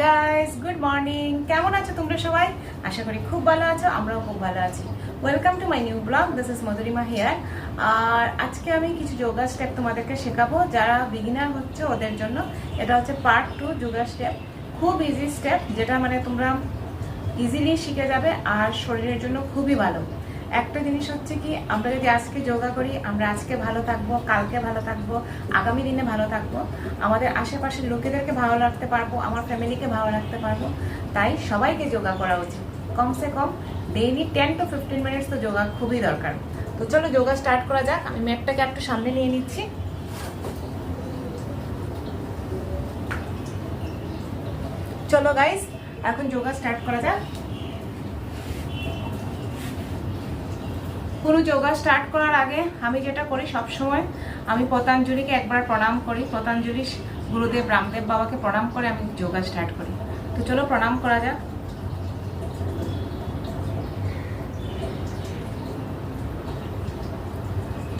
Guys, good morning. কেমন আছো তোমরা সবাই? আশা করি খুব ভালো আছো, আমরাও খুব ভালো আছি। Welcome to my new blog. This is Madhurima here. আর আজকে আমি কিছু যোগা স্টেপ তোমাদেরকে শেখাবো যারা বিগিনার হচ্ছে ওদের জন্য। এটা হচ্ছে পার্ট 2 যোগা স্টেপ। খুব ইজি স্টেপ, যেটা মানে তোমরা ইজিলি শিখে যাবে আর শরীরের জন্য খুবই ভালো। একটা জিনিস হচ্ছে কি, আমরা যদি আজকে যোগা করি, আমরা আজকে ভালো থাকবো, কালকে ভালো থাকবো, আগামী দিনে ভালো থাকবো, আমাদের আশেপাশের লোকেদেরকে ভালো রাখতে পারবো, আমার ফ্যামিলিকে ভালো রাখতে পারবো। তাই সবাইকে যোগা করা উচিত। কমসে কম ডেইলি 10 to 15 মিনিটস তো যোগা খুবই দরকার। তো চলো যোগা স্টার্ট করা যাক। আমি ম্যাটটাকে একটু সামনে নিয়ে নিচ্ছি। চলো গাইস, এখন যোগা স্টার্ট করা যাক। কোনো যোগা স্টার্ট করার আগে আমি যেটা করি সবসময়, আমি পতঞ্জলিকে একবার প্রণাম করি। পতঞ্জলি গুরুদেব রামদেব বাবাকে প্রণাম করে আমি যোগা স্টার্ট করি। তো চলো প্রণাম করা যাক।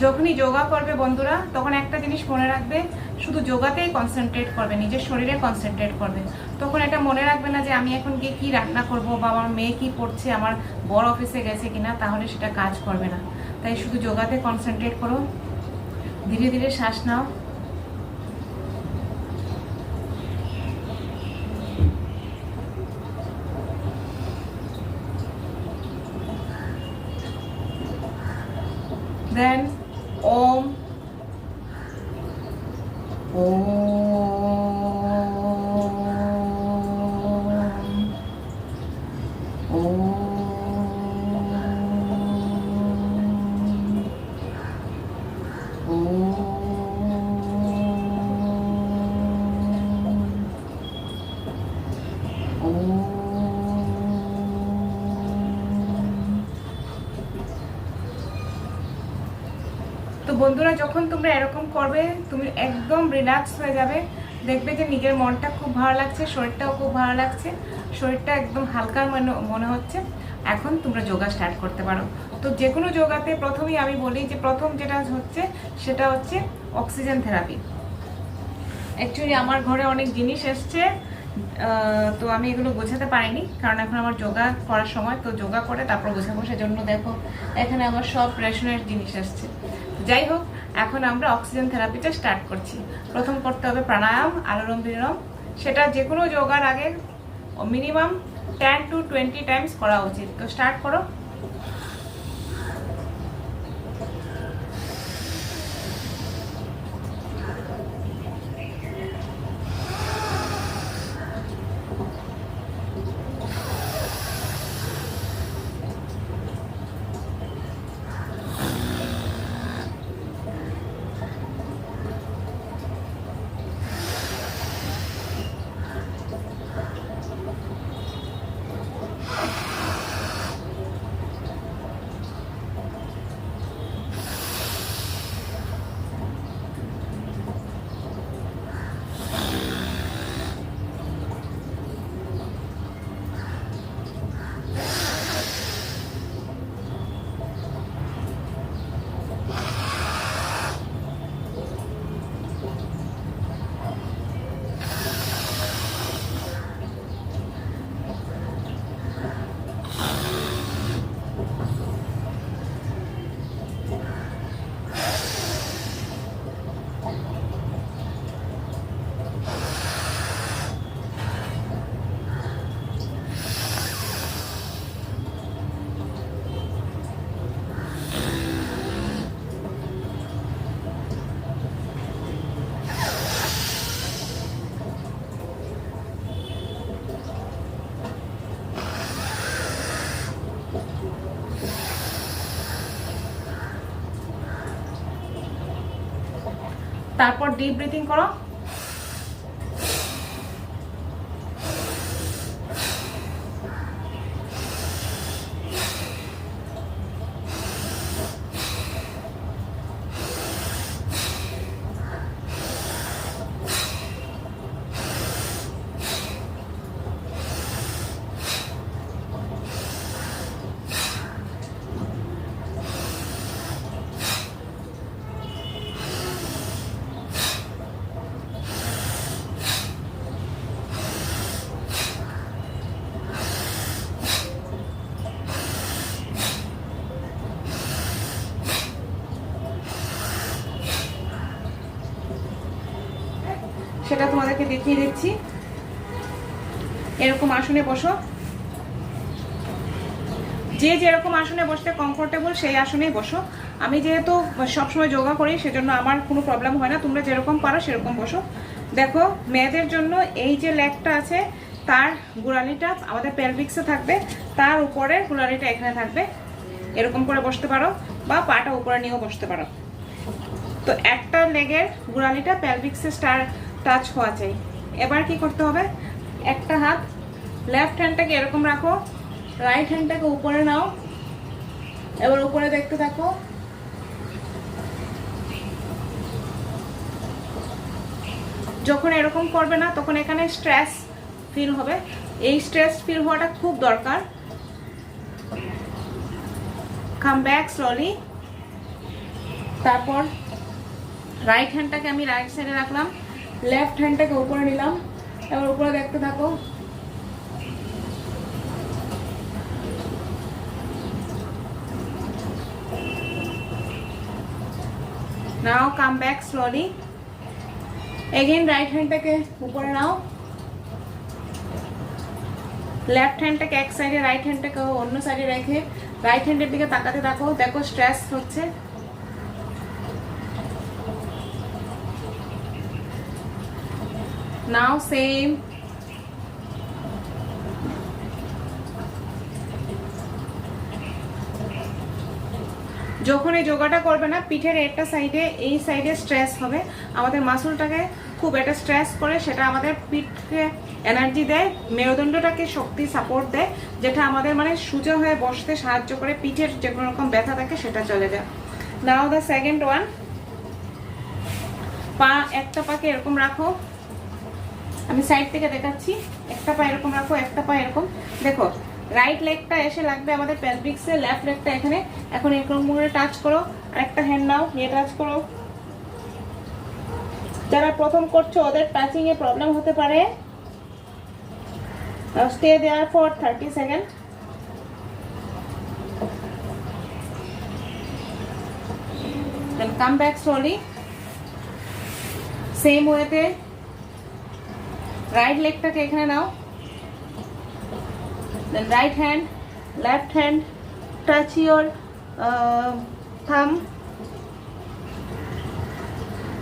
যখনই যোগা করবে বন্ধুরা, তখন একটা জিনিস মনে রাখবে, শুধু যোগাতেই কনসেন্ট্রেট করবে, নিজের শরীরে কনসেন্ট্রেট করবে। তখন এটা মনে রাখবে না যে আমি এখন গিয়ে কি রান্না করব, বা আমার মেয়ে কি পড়ছে, আমার বড় অফিসে গেছে কিনা, তাহলে সেটা কাজ করবে না। তাই শুধু যোগাতে কনসেন্ট্রেট করো। ধীরে ধীরে শ্বাস নাও। দেন ওম তো বন্ধুরা, যখন তোমরা এরকম করবে, তুমি একদম রিল্যাক্স হয়ে যাবে। দেখবে যে নিজের মনটা খুব ভালো লাগছে, শরীরটাও খুব ভালো লাগছে, শরীরটা একদম হালকা মনে হচ্ছে। এখন তোমরা যোগা স্টার্ট করতে পারো। তো যে কোনো যোগাতে প্রথমেই আমি বলি যে প্রথম যেটা হচ্ছে সেটা হচ্ছে অক্সিজেন থেরাপি। অ্যাকচুয়ালি আমার ঘরে অনেক জিনিস এসছে, তো আমি এগুলো বোঝাতে পারিনি, কারণ এখন আমার যোগা করার সময়। তো যোগা করে তারপর বোঝাবো, সেজন্য দেখো এখানে আমার সব রেশনের জিনিস আসছে। যাই হোক, এখন আমরা অক্সিজেন থেরাপিটা স্টার্ট করছি। প্রথম করতে হবে প্রাণায়াম, আলোরম বিলোরম। সেটা যে কোনো যোগার আগে মিনিমাম 10 to 20 টাইমস করা উচিত। তো স্টার্ট করো। তারপর ডিপ ব্রিথিং করো। সেটা তোমাদেরকে দেখিয়ে দিচ্ছি। এরকম আসনে বসো, যে যেরকম আসনে বসতে কমফোর্টেবল সেই আসনেই বসো। আমি যেহেতু সবসময় যোগা করি সেজন্য আমার কোনো প্রবলেম হয় না, তোমরা যেরকম পারো সেরকম বসো। দেখো মেয়েদের জন্য এই যে লেগটা আছে তার গোড়ালিটা আমাদের পেলভিক্সে থাকবে, তার উপরে গোড়ালিটা এখানে থাকবে। এরকম করে বসতে পারো বা পাটা উপরে নিয়েও বসতে পারো। তো একটা লেগের গোড়ালিটা পেলভিক্সে টাচ হওয়া চাই। এবার কি করতে হবে, একটা হাত লেফট হ্যান্ডটাকে এরকম রাখো, রাইট হ্যান্ডটাকে উপরে নাও, এবার উপরে দেখতে থাকো। যখন এরকম করবে না তখন এখানে স্ট্রেস ফিল হবে, এই স্ট্রেস ফিল হওয়াটা খুব দরকার। Come back slowly. তারপর রাইট হ্যান্ডটাকে আমি রাইট সাইডে রাখলাম, লেফট হ্যান্ডটাকে উপরে নিলাম, এবার উপরে দেখতে থাকো। Now come back slowly. Again right হ্যান্ডটাকে উপরে নাও, লেফট হ্যান্ডটাকে এক সাইডে, রাইট হ্যান্ডটাকে অন্য সাইডে রেখে রাইট হ্যান্ডের দিকে তাকাতে থাকো। দেখো স্ট্রেস হচ্ছে। Now same. যখন এই যোগাটা করবে না পিঠের একটা সাইডে, এই সাইডে স্ট্রেস হবে, আমাদের মাসলটাকে খুব একটা স্ট্রেস করে, সেটা আমাদের পিঠকে এনার্জি দেয়, মেরুদণ্ডটাকে শক্তি সাপোর্ট দেয়, যেটা আমাদের মানে সোজা হয়ে বসতে সাহায্য করে, পিঠের যে কোনো রকম ব্যথা থাকে সেটা চলে যায়। নাও দ্য সেকেন্ড ওয়ান। পা একটা পাকে এরকম রাখো, আমি সাইড থেকে দেখাচ্ছি। একটা পা এরকম রাখো, একটা পা এরকম। দেখো রাইট লেগটা এসে লাগবে আমাদের পেলভিক্সে, লেফট লেগটা এখানে। এখন এরকম করে টাচ করো, আরেকটা হ্যান্ড নাও, নিয়ে টাচ করো। যারা প্রথম করছো ওদের টাচিং এ প্রবলেম হতে পারে। Stay there for 30 seconds. Then come back slowly. Same ওয়েতে রাইট লেগটাকে এখানে নাও, then right hand, left hand, touch your thumb,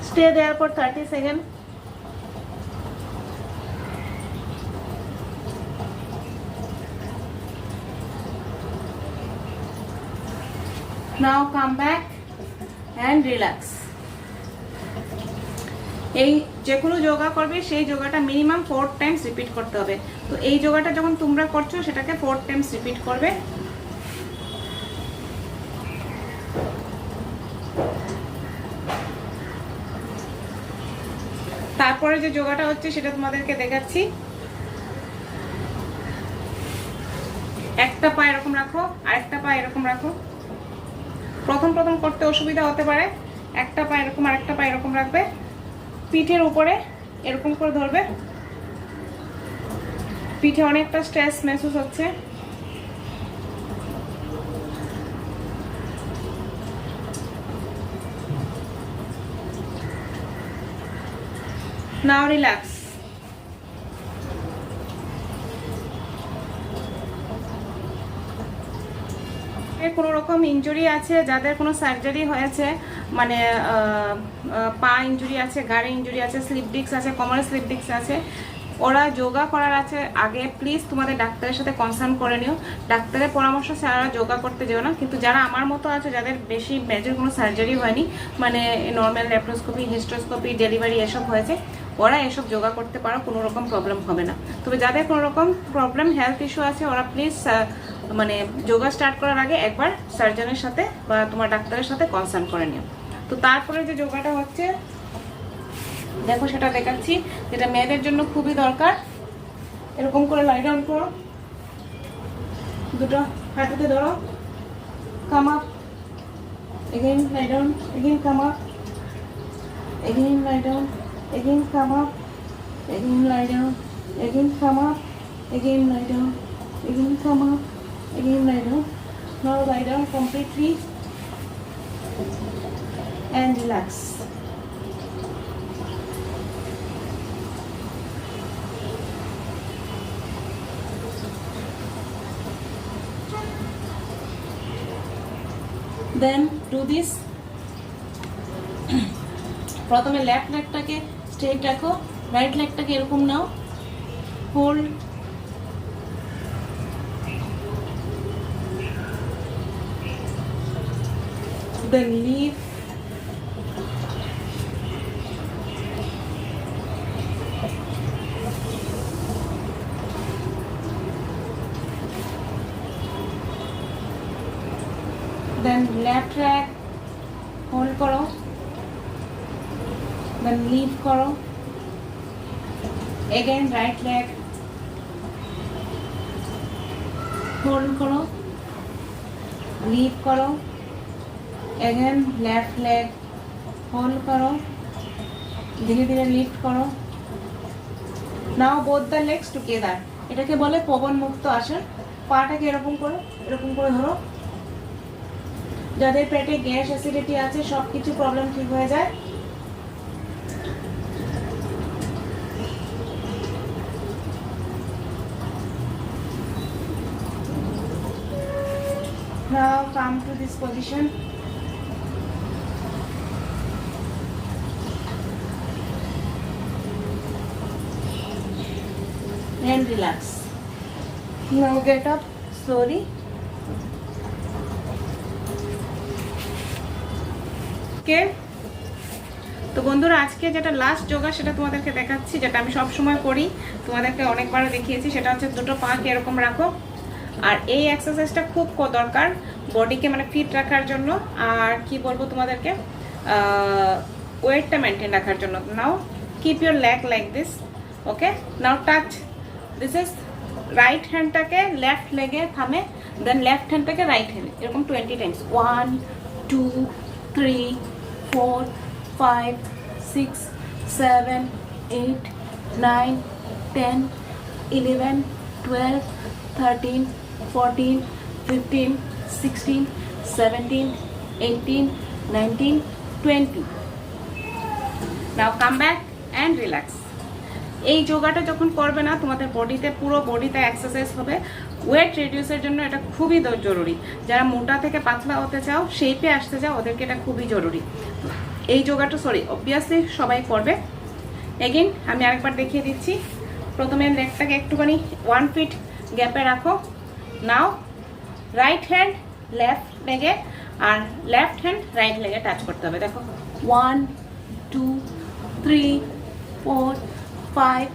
stay there for 30 seconds. Now come back and relax. এই যে কোনো যোগা করবে সেই যোগাটা মিনিমাম 4 টাইমস রিপিট করতে হবে। তো এই যোগাটা যখন তোমরা করছো সেটাকে 4 টাইমস রিপিট করবে। তারপরে যে যোগাটা হচ্ছে সেটা তোমাদেরকে দেখাচ্ছি। একটা পা এরকম রাখো, আরেকটা পা এরকম রাখো। প্রথম প্রথম করতে অসুবিধা হতে পারে, একটা পা এরকম আরেকটা পা এরকম রাখবে, পিঠের উপরে এরকম করে ধরবে। পিঠে অনেকটা স্ট্রেস মেহসুস হচ্ছে। নাও রিল্যাক্স। কোনো রকম ইনজুরি আছে, যাদের কোনো সার্জারি হয়েছে, মানে পা ইনজুরি আছে, ঘাড়ে ইনজুরি আছে, স্লিপ ডিস্ক আছে, কোমরে স্লিপ ডিস্ক আছে, ওরা যোগা করার আছে আগে প্লিজ তোমাদের ডাক্তারের সাথে কনসাল্ট করে নিও। ডাক্তারের পরামর্শ ছাড়া যোগা করতে যেও না। কিন্তু যারা আমার মতো আছে, যাদের বেশি মেজর কোনো সার্জারি হয়নি, মানে নর্মাল ল্যাপ্রোস্কোপি, হিস্ট্রোস্কোপি, ডেলিভারি এসব হয়েছে, ওরা এসব যোগা করতে পারো, কোনো রকম প্রবলেম হবে না। তবে যাদের কোনো রকম প্রবলেম, হেলথ ইস্যু আছে, ওরা প্লিজ মানে যোগা স্টার্ট করার আগে একবার সার্জনের সাথে বা তোমার ডাক্তারের সাথে কনসাল্ট করে নিও। তো তারপরে যে যোগাটা হচ্ছে দেখো সেটা দেখাচ্ছি, যেটা মেয়েদের জন্য খুবই দরকার। এরকম করে লাই ডাউন করো, দুটো হাঁটুতে ধরো, come up, again lie down, again come up, again lie down, again come up, again lie down, again come up, again lie down, again come up, again lie down. Now lie down completely and relax. Then do this. প্রথমে left লেগটাকে straight রাখো, right লেগটাকে এরকম নাও, hold, then leave, then left leg hold করো, then leave করো, again right leg hold করো, leave করো, এগেন লেফট লেগ হোল্ড করো, ধীরে ধীরে লিফট করো। নাও বোথ দ্য লেগস টুগেদার, এটাকে বলে পবন মুক্ত আসন। পাটাকে এরকম করো, এরকম করে ধরো। যাদের পেটে গ্যাস অ্যাসিডিটি আছে সব কিছু প্রবলেম ঠিক হয়ে যায়। Now come to this position. And relax. Now get up slowly. Okay. তো বন্ধুরা আজকে যেটা লাস্ট যোগা সেটা তোমাদেরকে দেখাচ্ছি, যেটা আমি সব সময় করি, তোমাদেরকে অনেকবার দেখিয়েছি। সেটা হচ্ছে দুটো পাকে এরকম রাখো। আর এই এক্সারসাইজটা খুব দরকার বডিকে মানে ফিট রাখার জন্য, আর কি বলবো তোমাদেরকে, ওয়েটটা মেনটেন রাখার জন্য। Now keep your leg like this. Okay, now touch this is right হ্যান্ডটাকে লেফট লেগে থামে, দেন লেফট হ্যান্ডটাকে রাইট হ্যান্ড, এরকম 20 times. 1 2 3 4 5 6 7 8 9 10 11 12 13 14 15 16 17 18 19 20। Now come back and relax. এই যোগাটা যখন করবে না তোমাদের বডিতে, পুরো বডিতে এক্সারসাইজ হবে। ওয়েট রিডিউসের জন্য এটা খুবই জরুরি। যারা মোটা থেকে পাতলা হতে চাও, শেপে আসতে চাও, ওদেরকে এটা খুবই জরুরি। এই যোগাটা অবভিয়াসলি সবাই করবে। এগেইন আমি আরেকবার দেখিয়ে দিচ্ছি। প্রথমে লেগটাকে একটুখানি 1 ফিট গ্যাপে রাখো। নাও রাইট হ্যান্ড লেফট লেগে আর লেফট হ্যান্ড রাইট লেগে টাচ করতে হবে। দেখো 1 2 3 4 5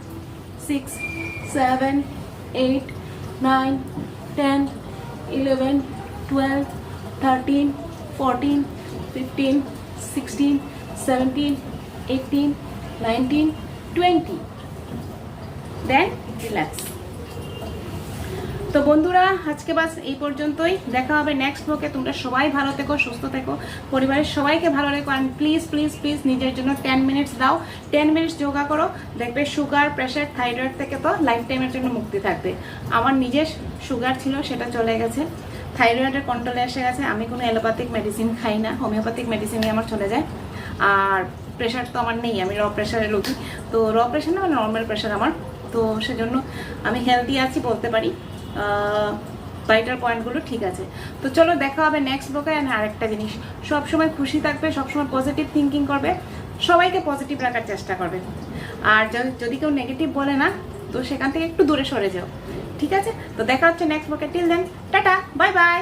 6 7 8 9 10 11 12 13 14 15 16 17 18 19 20। দেন রিল্যাক্স। তো বন্ধুরা আজকে বাস এই পর্যন্তই। দেখা হবে নেক্সট ব্লগে। তোমরা সবাই ভালো থেকো, সুস্থ থেকো, পরিবারের সবাইকে ভালো রেখো। অ্যান্ড প্লিজ প্লিজ প্লিজ নিজের জন্য 10 মিনিটস দাও। 10 মিনিটস যোগা করো, দেখবে সুগার, প্রেশার, থাইরয়েড থেকে তো লাইফ টাইমের জন্য মুক্তি থাকবে। আমার নিজের সুগার ছিল, সেটা চলে গেছে, থাইরয়েডের কন্ট্রোলে এসে গেছে। আমি কোনো অ্যালোপ্যাথিক মেডিসিন খাই না, হোমিওপ্যাথিক মেডিসিনই আমার চলে যায়। আর প্রেশার তো আমার নেই, আমি র প্রেশারে রোগী। তো র প্রেশার না, মানে নর্মাল প্রেশার আমার। তো সেজন্য আমি হেলদি আছি বলতে পারি, ভাইটাল পয়েন্টগুলো ঠিক আছে। তো চলো দেখা হবে নেক্সট ব্লগে। আর আরেকটা জিনিস, সবসময় খুশি থাকবে, সবসময় পজিটিভ থিঙ্কিং করবে, সবাইকে পজিটিভ রাখার চেষ্টা করবে। আর যদি কেউ নেগেটিভ বলে না, তো সেখান থেকে একটু দূরে সরে যাও, ঠিক আছে? তো দেখা হচ্ছে নেক্সট ব্লগে। Till then tata, bye by.